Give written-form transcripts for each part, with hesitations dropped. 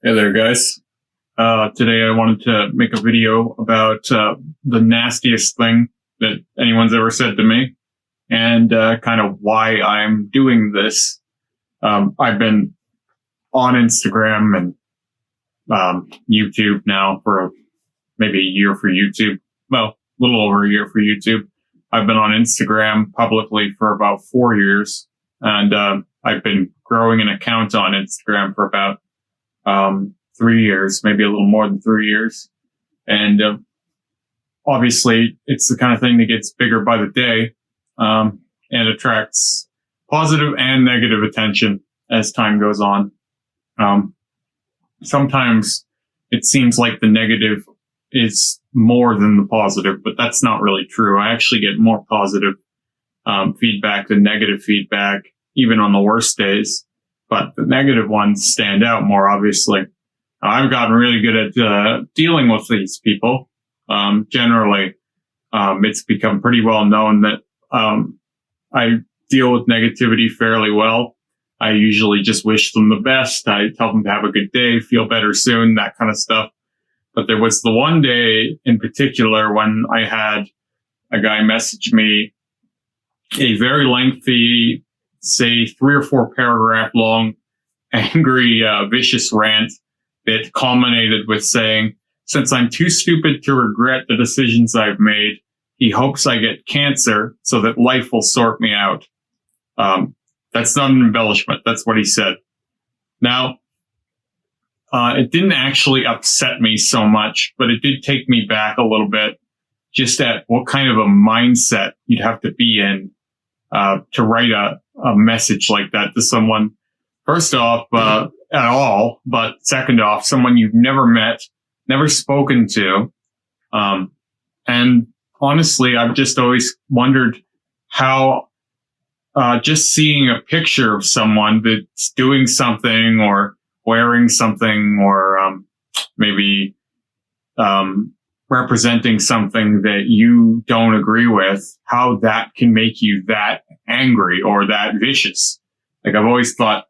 Hey there, guys. Today I wanted to make a video about the nastiest thing that anyone's ever said to me and kind of why I'm doing this. I've been on Instagram and YouTube now for maybe a year for YouTube. Well, a little over a year for YouTube. I've been on Instagram publicly for about 4 years, and I've been growing an account on Instagram for about 3 years, maybe a little more than 3 years. And obviously, it's the kind of thing that gets bigger by the day and attracts positive and negative attention as time goes on. Sometimes it seems like the negative is more than the positive, but that's not really true. I actually get more positive feedback than negative feedback, even on the worst days. But the negative ones stand out more, obviously. I've gotten really good at dealing with these people. Generally, it's become pretty well known that I deal with negativity fairly well. I usually just wish them the best. I tell them to have a good day, feel better soon, that kind of stuff. But there was the one day in particular when I had a guy message me a very lengthy, say 3 or 4 paragraph long, angry, vicious rant that culminated with saying, since I'm too stupid to regret the decisions I've made, he hopes I get cancer so that life will sort me out. That's not an embellishment. That's what he said. Now, it didn't actually upset me so much, but it did take me back a little bit just at what kind of a mindset you'd have to be in to write a message like that to someone. First off, at all, but second off, someone you've never met, never spoken to. And honestly, I've just always wondered how just seeing a picture of someone that's doing something or wearing something or maybe representing something that you don't agree with, how that can make you that angry or that vicious. Like, I've always thought,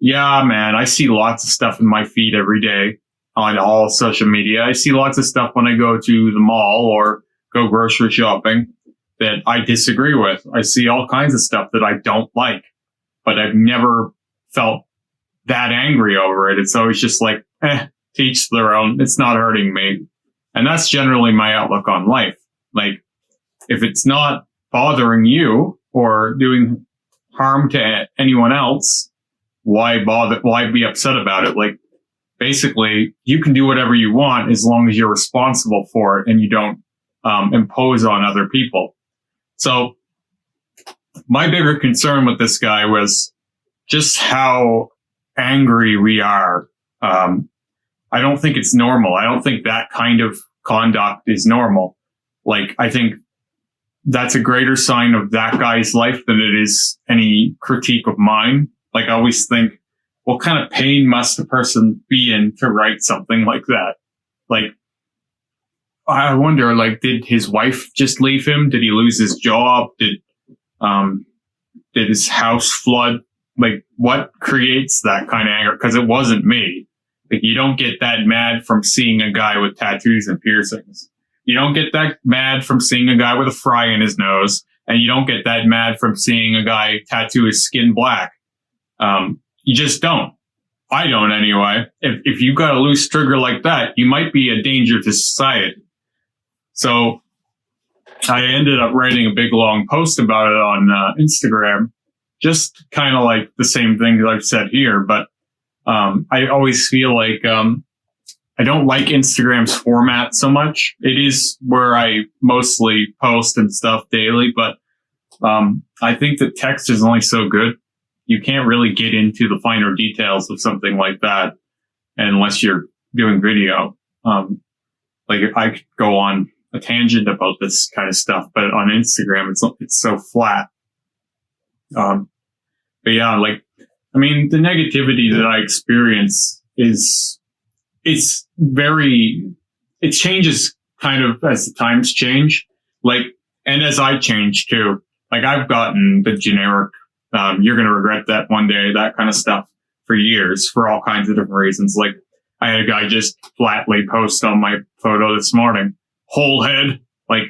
yeah, man, I see lots of stuff in my feed every day on all social media. I see lots of stuff when I go to the mall or go grocery shopping that I disagree with. I see all kinds of stuff that I don't like, but I've never felt that angry over it. It's always just like, to each their own. It's not hurting me. And that's generally my outlook on life. Like, if it's not bothering you or doing harm to anyone else, why bother? Why be upset about it? Like, basically, you can do whatever you want as long as you're responsible for it and you don't impose on other people. So my bigger concern with this guy was just how angry we are. I don't think it's normal. I don't think that kind of conduct is normal. Like, I think that's a greater sign of that guy's life than it is any critique of mine. Like, I always think, what kind of pain must a person be in to write something like that? Like, I wonder, like, did his wife just leave him? Did he lose his job? Did his house flood? Like, what creates that kind of anger? Because it wasn't me. Like, you don't get that mad from seeing a guy with tattoos and piercings. You don't get that mad from seeing a guy with a fry in his nose. And you don't get that mad from seeing a guy tattoo his skin black. You just don't. I don't anyway. If you've got a loose trigger like that, you might be a danger to society. So I ended up writing a big long post about it on Instagram, just kind of like the same thing that I've said here. But I always feel like I don't like Instagram's format so much. It is where I mostly post and stuff daily, but I think that text is only so good. You can't really get into the finer details of something like that unless you're doing video. Like, I could go on a tangent about this kind of stuff, but on Instagram, it's so flat. But yeah, like, I mean, the negativity that I experience it changes kind of as the times change. Like, and as I change too. Like, I've gotten the generic, you're going to regret that one day, that kind of stuff for years, for all kinds of different reasons. Like, I had a guy just flatly post on my photo this morning, whole head, like,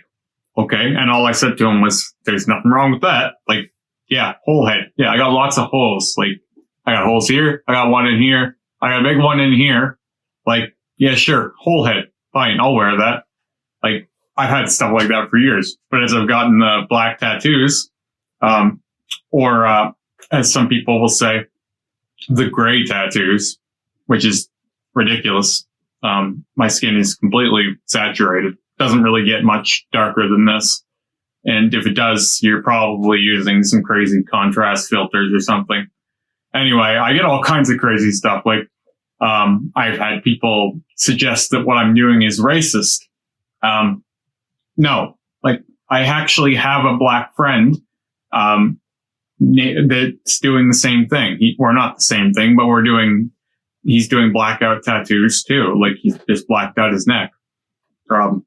okay. And all I said to him was, there's nothing wrong with that. Like, yeah, whole head. Yeah, I got lots of holes. Like, I got holes here. I got one in here. I got a big one in here. Like, yeah, sure. Whole head. Fine. I'll wear that. Like, I've had stuff like that for years. But as I've gotten black tattoos, or as some people will say, the gray tattoos, which is ridiculous. My skin is completely saturated. Doesn't really get much darker than this. And if it does, you're probably using some crazy contrast filters or something. Anyway, I get all kinds of crazy stuff. Like, I've had people suggest that what I'm doing is racist. No, like, I actually have a black friend, that's doing the same thing. We're not the same thing, but he's doing blackout tattoos too. Like, he's just blacked out his neck. And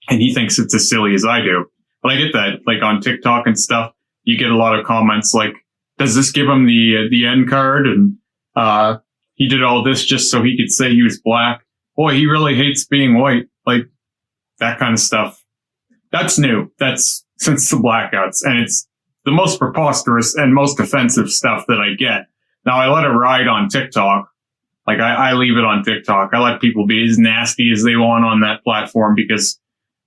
he thinks it's as silly as I do. But I get that, like, on TikTok and stuff, you get a lot of comments like, does this give him the end card? And, he did all this just so he could say he was black. Boy, he really hates being white. Like, that kind of stuff. That's new. That's since the blackouts. And it's the most preposterous and most offensive stuff that I get. Now, I let it ride on TikTok. Like, I leave it on TikTok. I let people be as nasty as they want on that platform because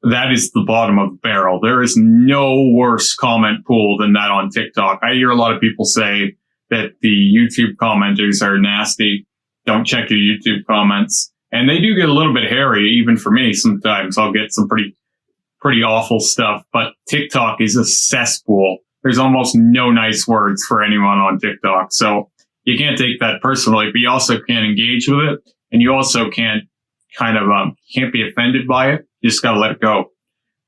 that is the bottom of the barrel. There is no worse comment pool than that on TikTok. I hear a lot of people say that the YouTube commenters are nasty. Don't check your YouTube comments. And they do get a little bit hairy, even for me sometimes. I'll get some pretty awful stuff. But TikTok is a cesspool. There's almost no nice words for anyone on TikTok. So you can't take that personally, but you also can't engage with it. And you also can't can't be offended by it. You just gotta let it go.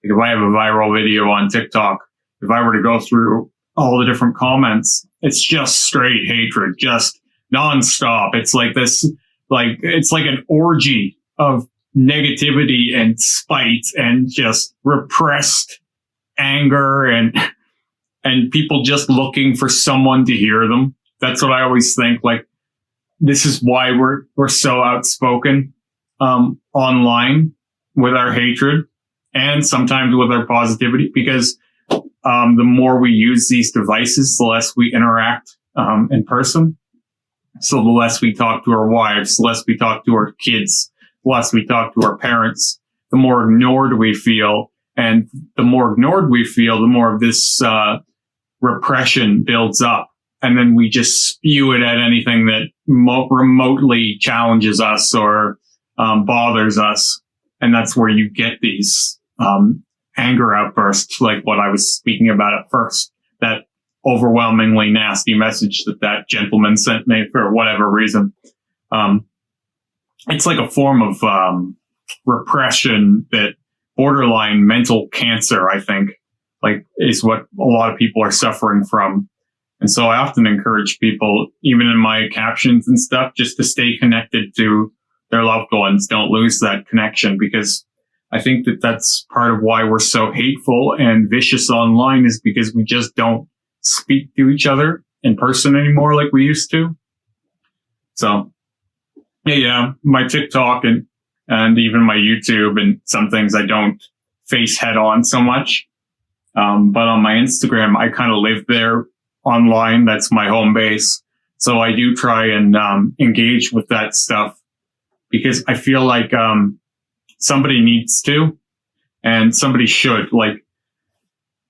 Like, if I have a viral video on TikTok, if I were to go through all the different comments, it's just straight hatred, just nonstop. It's like this, like, it's like an orgy of negativity and spite and just repressed anger and people just looking for someone to hear them. That's what I always think. Like, this is why we're so outspoken, online with our hatred and sometimes with our positivity, because, the more we use these devices, the less we interact, in person. So the less we talk to our wives, the less we talk to our kids, the less we talk to our parents, the more ignored we feel. And the more ignored we feel, the more of this, repression builds up. And then we just spew it at anything that remotely challenges us or, bothers us. And that's where you get these, anger outbursts, like what I was speaking about at first, that overwhelmingly nasty message that gentleman sent me for whatever reason. It's like a form of, repression that borderline mental cancer, I think, like, is what a lot of people are suffering from. And so I often encourage people, even in my captions and stuff, just to stay connected to their loved ones. Don't lose that connection, because I think that that's part of why we're so hateful and vicious online, is because we just don't speak to each other in person anymore like we used to. So, yeah, my TikTok and even my YouTube and some things I don't face head on so much. But on my Instagram, I kind of live there online. That's my home base. So I do try and engage with that stuff, because I feel like somebody needs to, and somebody should. Like,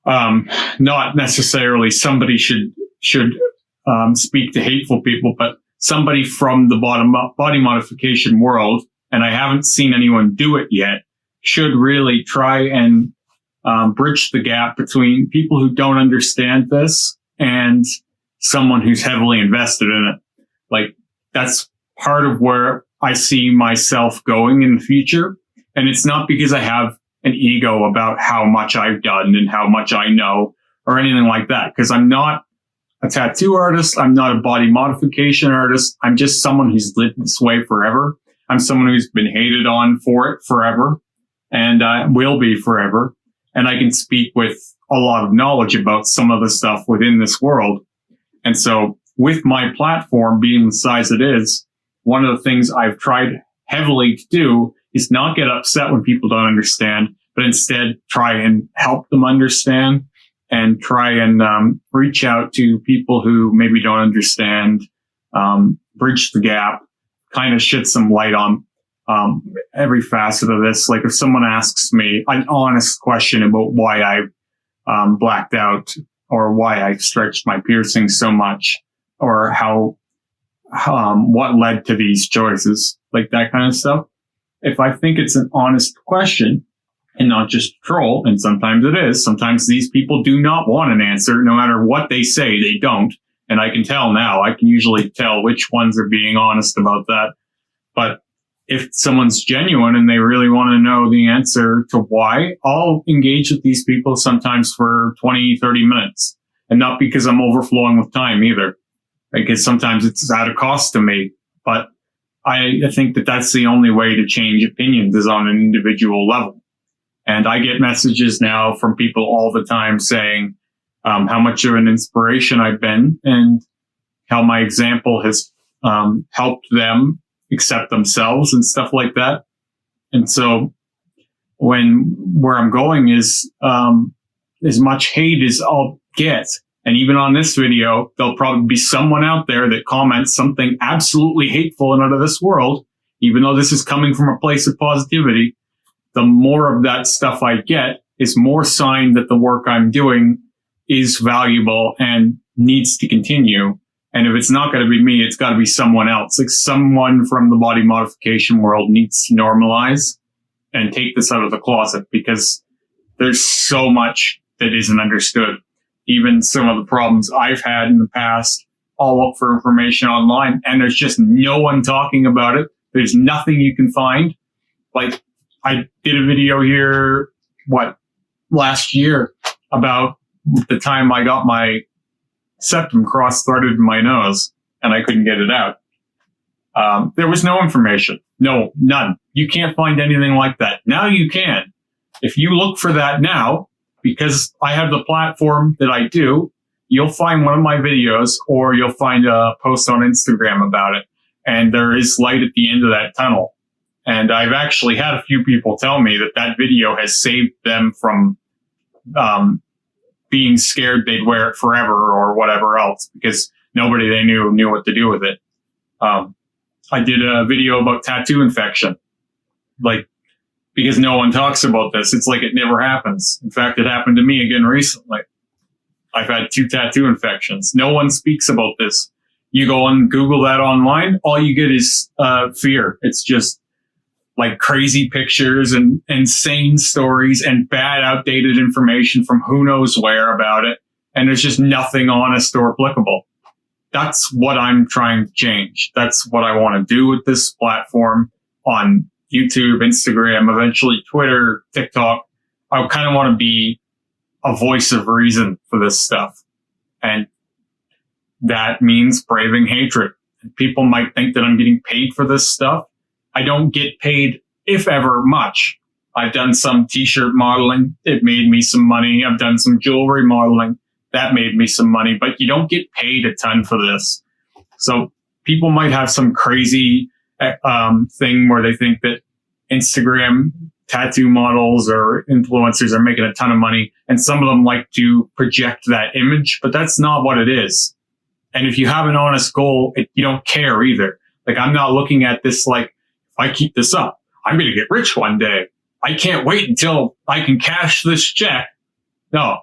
not necessarily somebody should speak to hateful people, but somebody from the body modification world, and I haven't seen anyone do it yet, should really try and bridge the gap between people who don't understand this and someone who's heavily invested in it. Like, that's part of where I see myself going in the future. And it's not because I have an ego about how much I've done and how much I know or anything like that, because I'm not a tattoo artist. I'm not a body modification artist. I'm just someone who's lived this way forever. I'm someone who's been hated on for it forever, and will be forever. And I can speak with a lot of knowledge about some of the stuff within this world. And so with my platform being the size it is, one of the things I've tried heavily to do is not get upset when people don't understand, but instead try and help them understand and try and reach out to people who maybe don't understand, bridge the gap, kind of shed some light on every facet of this. Like if someone asks me an honest question about why I blacked out or why I stretched my piercing so much or what led to these choices, like that kind of stuff. If I think it's an honest question and not just a troll, and sometimes it is, sometimes these people do not want an answer, no matter what they say, they don't. And I can tell now, I can usually tell which ones are being honest about that. But if someone's genuine and they really want to know the answer to why, I'll engage with these people sometimes for 20, 30 minutes. And not because I'm overflowing with time either, because sometimes it's at a cost to me. But I think that that's the only way to change opinions is on an individual level. And I get messages now from people all the time saying how much of an inspiration I've been and how my example has helped them accept themselves and stuff like that. And so where I'm going is as much hate as I'll get. And even on this video, there'll probably be someone out there that comments something absolutely hateful and out of this world, even though this is coming from a place of positivity. The more of that stuff I get is more sign that the work I'm doing is valuable and needs to continue. And if it's not going to be me, it's got to be someone else. Like someone from the body modification world needs to normalize and take this out of the closet because there's so much that isn't understood. Even some of the problems I've had in the past, I'll look for information online and there's just no one talking about it. There's nothing you can find. Like I did a video here, last year about the time I got my septum cross-threaded in my nose and I couldn't get it out. There was no information. No, none. You can't find anything like that. Now you can. If you look for that now, because I have the platform that I do, you'll find one of my videos or you'll find a post on Instagram about it. And there is light at the end of that tunnel. And I've actually had a few people tell me that that video has saved them from being scared they'd wear it forever or whatever else because nobody they knew what to do with it. I did a video about tattoo infection. Because no one talks about this. It's like it never happens. In fact, it happened to me again recently. I've had 2 tattoo infections. No one speaks about this. You go and Google that online, all you get is fear. It's just like crazy pictures and insane stories and bad, outdated information from who knows where about it. And there's just nothing honest or applicable. That's what I'm trying to change. That's what I want to do with this platform on YouTube, Instagram, eventually Twitter, TikTok. I kind of want to be a voice of reason for this stuff. And that means braving hatred. People might think that I'm getting paid for this stuff. I don't get paid, if ever, much. I've done some t-shirt modeling. It made me some money. I've done some jewelry modeling. That made me some money, but you don't get paid a ton for this. So people might have some crazy thing where they think that Instagram tattoo models or influencers are making a ton of money, and some of them like to project that image, but that's not what it is. And if you have an honest goal, you don't care either. Like I'm not looking at this like, if I keep this up, I'm going to get rich one day. I can't wait until I can cash this check. No,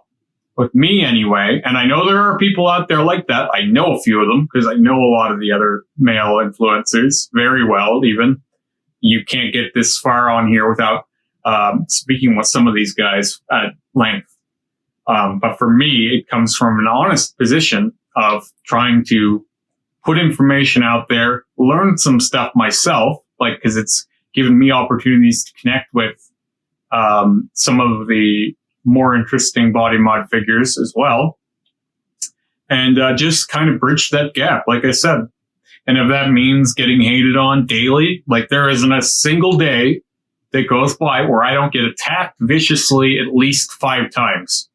with me anyway. And I know there are people out there like that. I know a few of them because I know a lot of the other male influencers very well. Even you can't get this far on here without speaking with some of these guys at length. But for me, it comes from an honest position of trying to put information out there, learn some stuff myself, like, cause it's given me opportunities to connect with, some of the more interesting body mod figures as well. And, just kind of bridge that gap, like I said. And if that means getting hated on daily, like there isn't a single day that goes by where I don't get attacked viciously at least 5 times.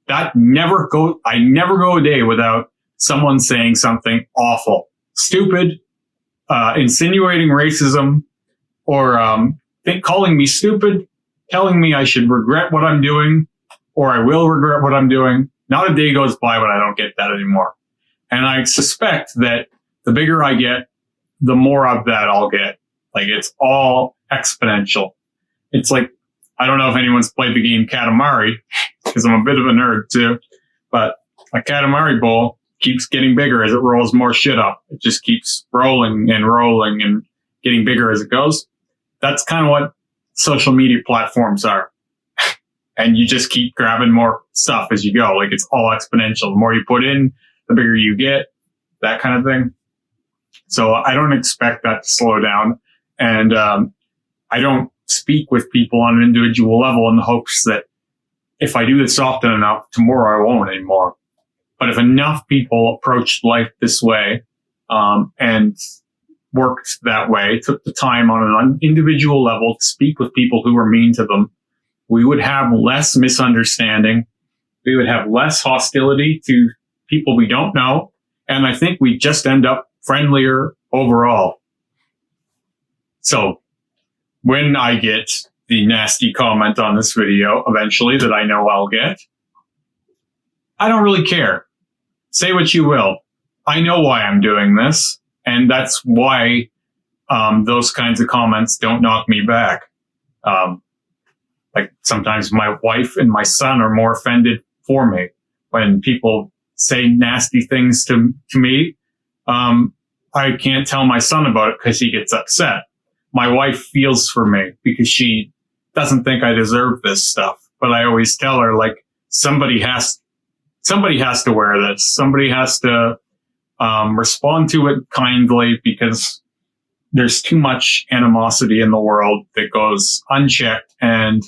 I never go a day without someone saying something awful, stupid, insinuating racism or calling me stupid, telling me I should regret what I'm doing or I will regret what I'm doing. Not a day goes by when I don't get that anymore. And I suspect that the bigger I get, the more of that I'll get. Like, it's all exponential. It's like, I don't know if anyone's played the game Katamari, because I'm a bit of a nerd too, but a Katamari bowl keeps getting bigger as it rolls more shit up. It just keeps rolling and getting bigger as it goes. That's kind of what social media platforms are. And you just keep grabbing more stuff as you go. Like, it's all exponential. The more you put in, the bigger you get, that kind of thing. So I don't expect that to slow down. And I don't speak with people on an individual level in the hopes that if I do this often enough, tomorrow I won't anymore. But if enough people approached life this way and worked that way, took the time on an individual level to speak with people who were mean to them, we would have less misunderstanding. We would have less hostility to people we don't know. And I think we just end up friendlier overall. So when I get the nasty comment on this video eventually that I know I'll get, I don't really care. Say what you will. I know why I'm doing this. And that's why those kinds of comments don't knock me back. Like, sometimes my wife and my son are more offended for me when people say nasty things to me. I can't tell my son about it because he gets upset. My wife feels for me because she doesn't think I deserve this stuff. But I always tell her, like, somebody has to wear this. Somebody has to respond to it kindly, because there's too much animosity in the world that goes unchecked, and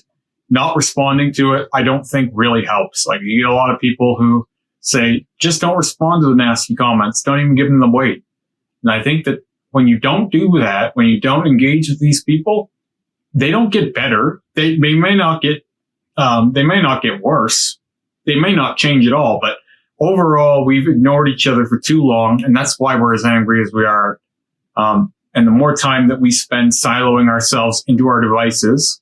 not responding to it, I don't think really helps. Like, you get a lot of people who say, just don't respond to the nasty comments. Don't even give them the weight. And I think that when you don't do that, when you don't engage with these people, they don't get better. They may not get worse. They may not change at all, but overall, we've ignored each other for too long. And that's why we're as angry as we are. And the more time that we spend siloing ourselves into our devices,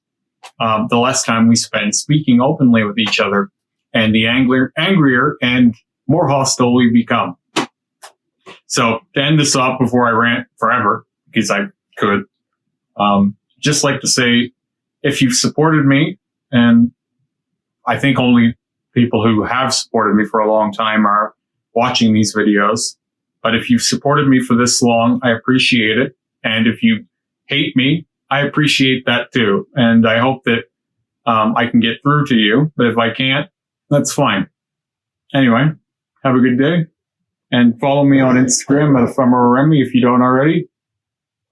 the less time we spend speaking openly with each other, and the angrier and more hostile we become. So to end this off before I rant forever, because I could, just like to say, if you've supported me, and I think only people who have supported me for a long time are watching these videos, but if you've supported me for this long, I appreciate it. And if you hate me, I appreciate that too. And I hope that I can get through to you. But if I can't, that's fine. Anyway, have a good day. And follow me on Instagram at ephemeraremy if you don't already.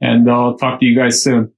And I'll talk to you guys soon.